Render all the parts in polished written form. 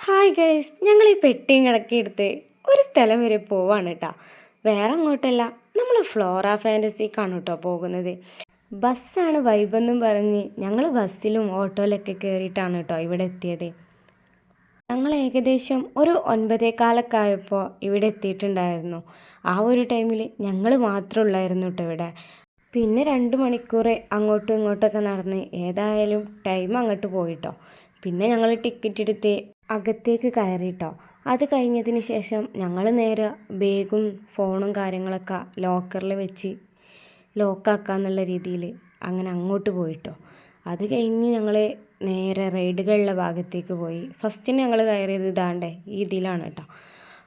Hi guys, ഞങ്ങൾ ഈ പെട്ടിയും കിടക്കിയെടുത്ത് ഒരു സ്ഥലം വരെ പോവാണ് കേട്ടോ. വേറെ അങ്ങോട്ടല്ല, നമ്മൾ ഫ്ലോറ ഫാൻറ്റസിക്കാണ് കേട്ടോ പോകുന്നത്. ബസ്സാണ് വൈബെന്നും പറഞ്ഞ് ഞങ്ങൾ ബസ്സിലും ഓട്ടോയിലൊക്കെ കയറിയിട്ടാണ് കേട്ടോ ഇവിടെ എത്തിയത്. ഞങ്ങൾ ഏകദേശം ഒരു 9:15 ആയപ്പോൾ ഇവിടെ എത്തിയിട്ടുണ്ടായിരുന്നു. ആ ഒരു ടൈമിൽ ഞങ്ങൾ മാത്രമുള്ളായിരുന്നു കേട്ടോ ഇവിടെ. പിന്നെ 2 മണിക്കൂർ അങ്ങോട്ടും ഇങ്ങോട്ടൊക്കെ നടന്ന് ഏതായാലും ടൈം അങ്ങോട്ട് പോയിട്ടോ. പിന്നെ ഞങ്ങൾ ടിക്കറ്റ് എടുത്ത് അകത്തേക്ക് കയറിയിട്ടോ. അത് കഴിഞ്ഞതിന് ശേഷം ഞങ്ങൾ നേരെ ബാഗും ഫോണും കാര്യങ്ങളൊക്കെ ലോക്കറിൽ വെച്ച് ലോക്കാക്കാന്നുള്ള രീതിയിൽ അങ്ങനെ അങ്ങോട്ട് പോയിട്ടോ. അത് കഴിഞ്ഞ് ഞങ്ങൾ നേരെ റൈഡുകളുടെ ഭാഗത്തേക്ക് പോയി. ഫസ്റ്റിന് ഞങ്ങൾ കയറിയത് ഇതാണ്ടേ ഈ ഇതിലാണ് കേട്ടോ.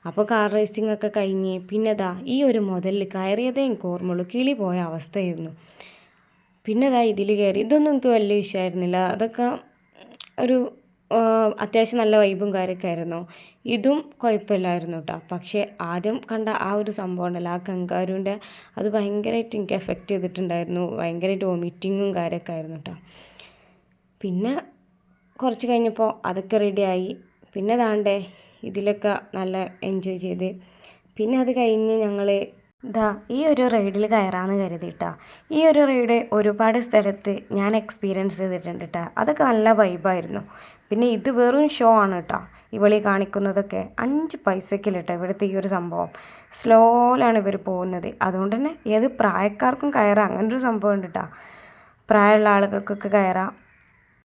അപ്പോൾ കാർ റേസിംഗ് ഒക്കെ കഴിഞ്ഞ് പിന്നെ ഈ ഒരു മുതലിൽ കയറിയതേ എനിക്ക് ഓർമ്മയുള്ളൂ. കിളി പോയ അവസ്ഥയായിരുന്നു. പിന്നെ ഇതിൽ കയറി. ഇതൊന്നും എനിക്ക് വലിയ വിഷയമായിരുന്നില്ല. അതൊക്കെ ഒരു അത്യാവശ്യം നല്ല വൈബും കാര്യമൊക്കെ ആയിരുന്നു. ഇതും കുഴപ്പമില്ലായിരുന്നു കേട്ടോ. പക്ഷേ ആദ്യം കണ്ട ആ ഒരു സംഭവം ഉണ്ടല്ലോ, ആ കങ്കാരുവിൻ്റെ, അത് ഭയങ്കരമായിട്ട് എനിക്ക് എഫക്റ്റ് ചെയ്തിട്ടുണ്ടായിരുന്നു. ഭയങ്കരമായിട്ട് വോമിറ്റിങ്ങും കാര്യമൊക്കെ ആയിരുന്നു കേട്ടോ. പിന്നെ കുറച്ച് കഴിഞ്ഞപ്പോൾ അതൊക്കെ റെഡിയായി. പിന്നെ ഇതിലൊക്കെ നല്ല എൻജോയ് ചെയ്ത് പിന്നെ അത് കഴിഞ്ഞ് ഞങ്ങൾ ഈ ഒരു റൈഡിൽ കയറാമെന്ന് കരുതിയിട്ടാ. ഈ ഒരു റൈഡ് ഒരുപാട് സ്ഥലത്ത് ഞാൻ എക്സ്പീരിയൻസ് ചെയ്തിട്ടുണ്ട് കേട്ടോ. അതൊക്കെ നല്ല വൈബായിരുന്നു. പിന്നെ ഇത് വെറും ഷോ ആണ് കേട്ടോ. ഇവളി കാണിക്കുന്നതൊക്കെ 5 പൈസക്കില്ല കേട്ടോ ഇവിടുത്തെ ഈ ഒരു സംഭവം. സ്ലോയിലാണ് ഇവർ പോകുന്നത്. അതുകൊണ്ട് തന്നെ ഏത് പ്രായക്കാർക്കും കയറാം. അങ്ങനൊരു സംഭവം ഉണ്ട് കേട്ടോ. പ്രായമുള്ള ആളുകൾക്കൊക്കെ കയറാം.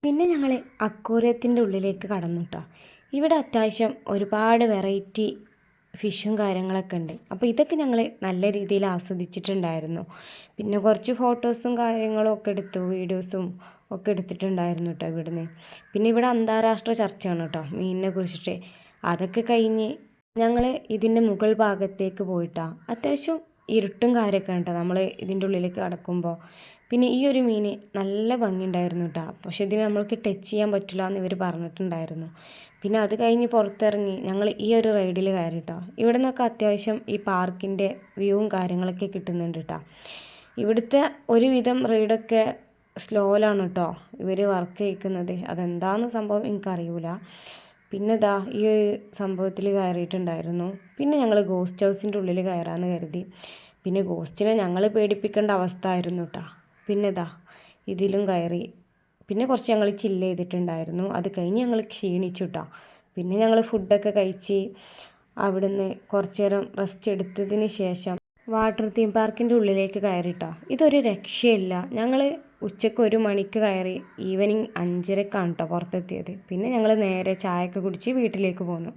പിന്നെ ഞങ്ങൾ അക്വേറിയത്തിൻ്റെ ഉള്ളിലേക്ക് കടന്നു കേട്ടോ. ഇവിടെ അത്യാവശ്യം ഒരുപാട് വെറൈറ്റി ഫിഷും കാര്യങ്ങളൊക്കെ ഉണ്ട്. അപ്പോൾ ഇതൊക്കെ ഞങ്ങൾ നല്ല രീതിയിൽ ആസ്വദിച്ചിട്ടുണ്ടായിരുന്നു. പിന്നെ കുറച്ച് ഫോട്ടോസും കാര്യങ്ങളും ഒക്കെ എടുത്തു, വീഡിയോസും ഒക്കെ എടുത്തിട്ടുണ്ടായിരുന്നു കേട്ടോ ഇവിടുന്ന്. പിന്നെ ഇവിടെ അന്താരാഷ്ട്ര ചർച്ചയാണ് കേട്ടോ മീനിനെ കുറിച്ചിട്ട്. അതൊക്കെ കഴിഞ്ഞ് ഞങ്ങൾ ഇതിൻ്റെ മുകൾ ഭാഗത്തേക്ക് പോയിട്ടാണ്. അത്യാവശ്യം ഇരുട്ടും കാര്യമൊക്കെ കേട്ടോ നമ്മൾ ഇതിൻ്റെ ഉള്ളിലേക്ക് കടക്കുമ്പോൾ. പിന്നെ ഈ ഒരു മീൻ നല്ല ഭംഗിയുണ്ടായിരുന്നു കേട്ടോ. പക്ഷെ ഇതിന് നമ്മൾക്ക് ടച്ച് ചെയ്യാൻ പറ്റില്ല എന്ന് ഇവർ പറഞ്ഞിട്ടുണ്ടായിരുന്നു. പിന്നെ അത് കഴിഞ്ഞ് പുറത്തിറങ്ങി ഞങ്ങൾ ഈ ഒരു റൈഡിൽ കയറി കേട്ടോ. ഇവിടെ നിന്നൊക്കെ അത്യാവശ്യം ഈ പാർക്കിൻ്റെ വ്യൂവും കാര്യങ്ങളൊക്കെ കിട്ടുന്നുണ്ട് കേട്ടോ. ഇവിടുത്തെ ഒരുവിധം റൈഡൊക്കെ സ്ലോയിലാണ് കേട്ടോ ഇവർ വർക്ക് ചെയ്യിക്കുന്നത്. അതെന്താണെന്ന് സംഭവം എനിക്കറിയില്ല. പിന്നെ ഈ ഒരു സംഭവത്തിൽ കയറിയിട്ടുണ്ടായിരുന്നു. പിന്നെ ഞങ്ങൾ ഗോസ്റ്റ് ഹൗസിൻ്റെ ഉള്ളിൽ കയറാമെന്ന് കരുതി. പിന്നെ ഗോസ്റ്റിനെ ഞങ്ങൾ പേടിപ്പിക്കേണ്ട അവസ്ഥ ആയിരുന്നു കേട്ടോ. പിന്നെ ഇതിലും കയറി. പിന്നെ കുറച്ച് ഞങ്ങൾ ചില്ല് ചെയ്തിട്ടുണ്ടായിരുന്നു. അത് കഴിഞ്ഞ് ഞങ്ങൾ ക്ഷീണിച്ചു കേട്ടോ. പിന്നെ ഞങ്ങൾ ഫുഡൊക്കെ കഴിച്ച് അവിടുന്ന് കുറച്ച് നേരം റെസ്റ്റ് എടുത്തതിന് ശേഷം വാട്ടർ തീം പാർക്കിൻ്റെ ഉള്ളിലേക്ക് കയറിട്ടോ. ഇതൊരു രക്ഷയില്ല. ഞങ്ങൾ ഉച്ചയ്ക്ക് 1 മണിക്ക് കയറി ഈവനിങ് 5:30ക്കാണ് കേട്ടോ പുറത്തെത്തിയത്. പിന്നെ ഞങ്ങൾ നേരെ ചായയൊക്കെ കുടിച്ച് വീട്ടിലേക്ക് പോന്നു.